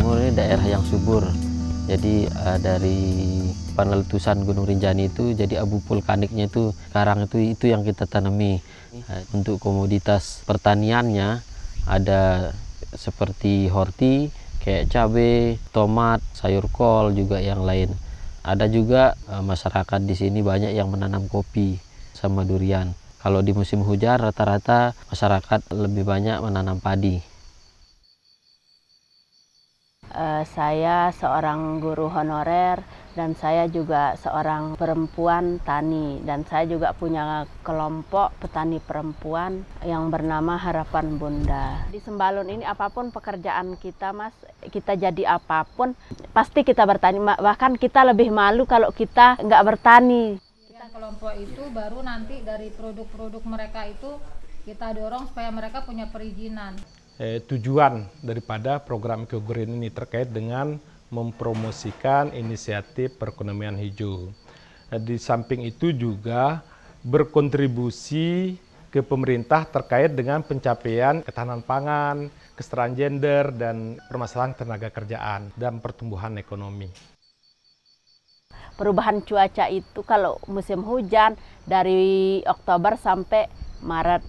Timur ini daerah yang subur. Jadi dari peneletusan Gunung Rinjani itu, jadi abu vulkaniknya itu sekarang itu yang kita tanami. Untuk komoditas pertaniannya ada seperti horti, kayak cabai, tomat, sayur kol juga yang lain. Ada juga masyarakat di sini banyak yang menanam kopi sama durian. Kalau di musim hujan rata-rata masyarakat lebih banyak menanam padi. Saya seorang guru honorer dan saya juga seorang perempuan tani, dan saya juga punya kelompok petani perempuan yang bernama Harapan Bunda. Di Sembalun ini apapun pekerjaan kita, Mas, kita jadi apapun pasti kita bertani, bahkan kita lebih malu kalau kita nggak bertani. Kelompok itu baru nanti dari produk-produk mereka itu kita dorong supaya mereka punya perizinan. Tujuan daripada program EcoGreen ini terkait dengan mempromosikan inisiatif perekonomian hijau. Di samping itu juga berkontribusi ke pemerintah terkait dengan pencapaian ketahanan pangan, kesetaraan gender, dan permasalahan tenaga kerjaan dan pertumbuhan ekonomi. Perubahan cuaca itu kalau musim hujan dari Oktober sampai Maret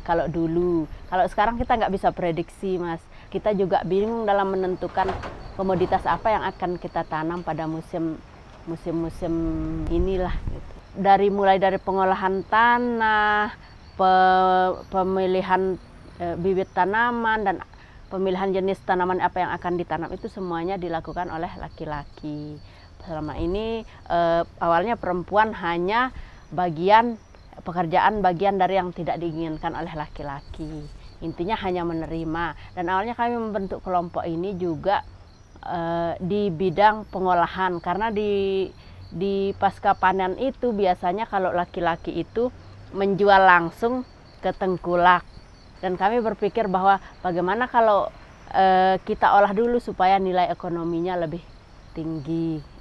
kalau dulu. Kalau sekarang kita nggak bisa prediksi, Mas. Kita juga bingung dalam menentukan komoditas apa yang akan kita tanam pada musim inilah. Gitu. Mulai dari pengolahan tanah, pemilihan bibit tanaman, dan pemilihan jenis tanaman apa yang akan ditanam itu semuanya dilakukan oleh laki-laki. Selama ini awalnya perempuan hanya pekerjaan bagian dari yang tidak diinginkan oleh laki-laki. Intinya hanya menerima. Dan awalnya kami membentuk kelompok ini juga di bidang pengolahan, karena di pasca panen itu biasanya kalau laki-laki itu menjual langsung ke tengkulak. Dan kami berpikir bahwa bagaimana kalau kita olah dulu supaya nilai ekonominya lebih tinggi.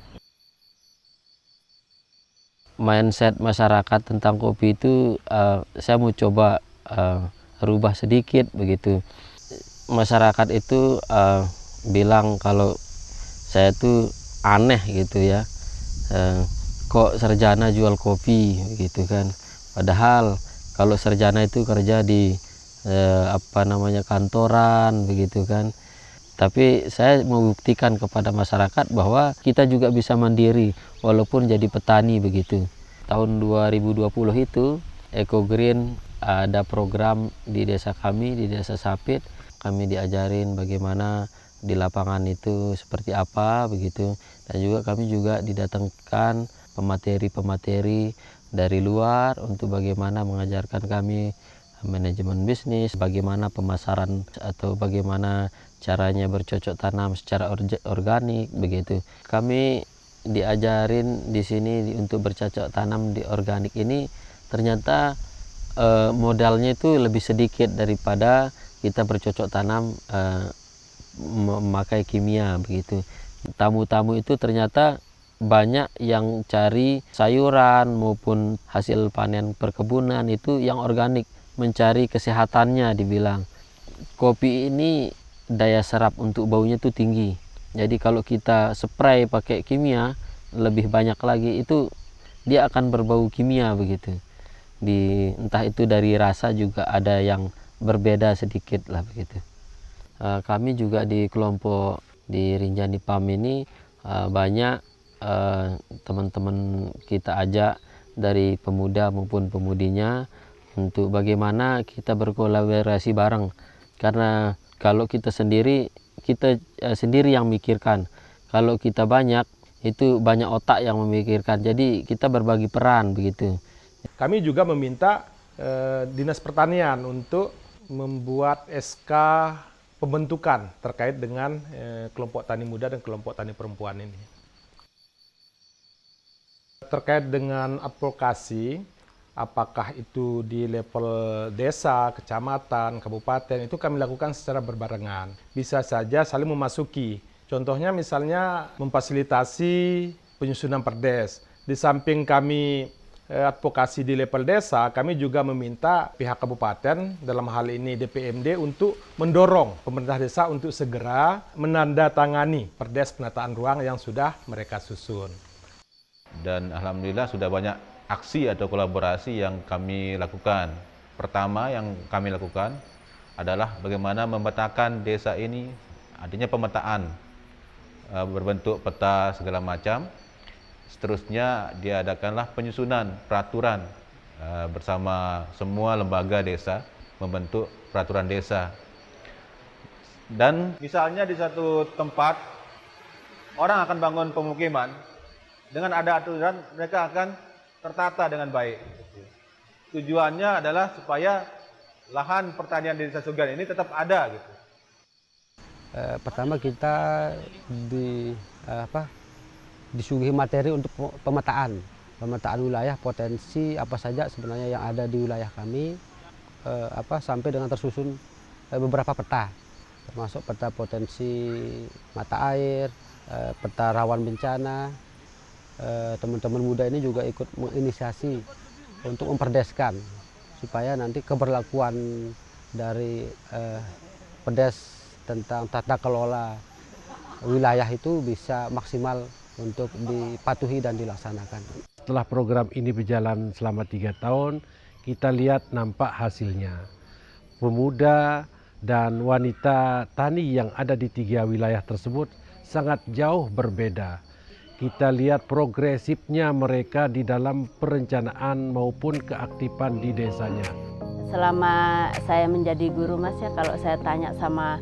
Mindset masyarakat tentang kopi itu saya mau coba rubah sedikit begitu. Masyarakat itu bilang kalau saya tuh aneh gitu ya, kok sarjana jual kopi gitu kan. Padahal kalau sarjana itu kerja di kantoran begitu kan. Tapi saya membuktikan kepada masyarakat bahwa kita juga bisa mandiri walaupun jadi petani begitu. Tahun 2020 itu EcoGreen ada program di desa kami, di desa Sapit. Kami diajarin bagaimana di lapangan itu seperti apa begitu. Dan juga kami juga didatangkan pemateri-pemateri dari luar untuk bagaimana mengajarkan kami manajemen bisnis, bagaimana pemasaran atau bagaimana caranya bercocok tanam secara organik begitu. Kami diajarin di sini untuk bercocok tanam di organik ini ternyata modalnya itu lebih sedikit daripada kita bercocok tanam memakai kimia begitu. Tamu-tamu itu ternyata banyak yang cari sayuran maupun hasil panen perkebunan itu yang organik, mencari kesehatannya dibilang. Kopi ini daya serap untuk baunya itu tinggi. Jadi kalau kita spray pakai kimia lebih banyak lagi itu dia akan berbau kimia begitu. Entah itu dari rasa juga ada yang berbeda sedikit lah begitu. Kami juga di kelompok di Rinjani PAM ini banyak teman-teman kita ajak dari pemuda maupun pemudinya untuk bagaimana kita berkolaborasi bareng, karena kalau kita sendiri yang mikirkan. Kalau kita banyak, itu banyak otak yang memikirkan. Jadi kita berbagi peran begitu. Kami juga meminta Dinas Pertanian untuk membuat SK pembentukan terkait dengan kelompok tani muda dan kelompok tani perempuan ini. Terkait dengan advokasi, apakah itu di level desa, kecamatan, kabupaten, itu kami lakukan secara berbarengan. Bisa saja saling memasuki. Contohnya misalnya memfasilitasi penyusunan perdes. Di samping kami advokasi di level desa, kami juga meminta pihak kabupaten, dalam hal ini DPMD, untuk mendorong pemerintah desa untuk segera menandatangani Perdes penataan ruang yang sudah mereka susun. Dan alhamdulillah sudah banyak aksi atau kolaborasi yang kami lakukan. Pertama yang kami lakukan adalah bagaimana memetakan desa ini, artinya pemetaan berbentuk peta segala macam. Seterusnya diadakanlah penyusunan peraturan bersama semua lembaga desa, membentuk peraturan desa. Dan misalnya di satu tempat orang akan bangun pemukiman, dengan ada aturan mereka akan tertata dengan baik. Tujuannya adalah supaya lahan pertanian di Desa Sugan ini tetap ada gitu. Pertama kita disuguhi materi untuk pemetaan wilayah, potensi apa saja sebenarnya yang ada di wilayah kami, sampai dengan tersusun beberapa peta, termasuk peta potensi mata air, peta rawan bencana. Teman-teman muda ini juga ikut menginisiasi untuk memperdeskan supaya nanti keberlakuan dari Perdes tentang tata kelola wilayah itu bisa maksimal untuk dipatuhi dan dilaksanakan. Setelah program ini berjalan selama 3 tahun, kita lihat nampak hasilnya. Pemuda dan wanita tani yang ada di 3 wilayah tersebut sangat jauh berbeda. Kita lihat progresifnya mereka di dalam perencanaan maupun keaktifan di desanya. Selama saya menjadi guru Mas ya, kalau saya tanya sama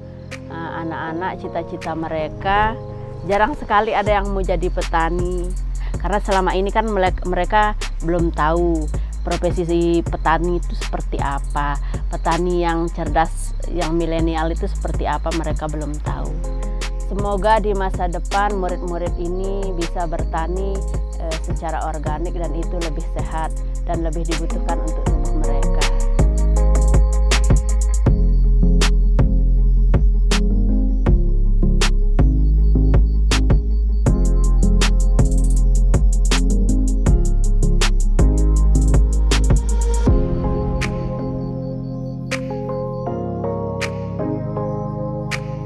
anak-anak cita-cita mereka, jarang sekali ada yang mau jadi petani. Karena selama ini kan mereka belum tahu profesi petani itu seperti apa. Petani yang cerdas, yang milenial itu seperti apa, mereka belum tahu. Semoga di masa depan murid-murid ini bisa bertani secara organik dan itu lebih sehat dan lebih dibutuhkan untuk tubuh mereka.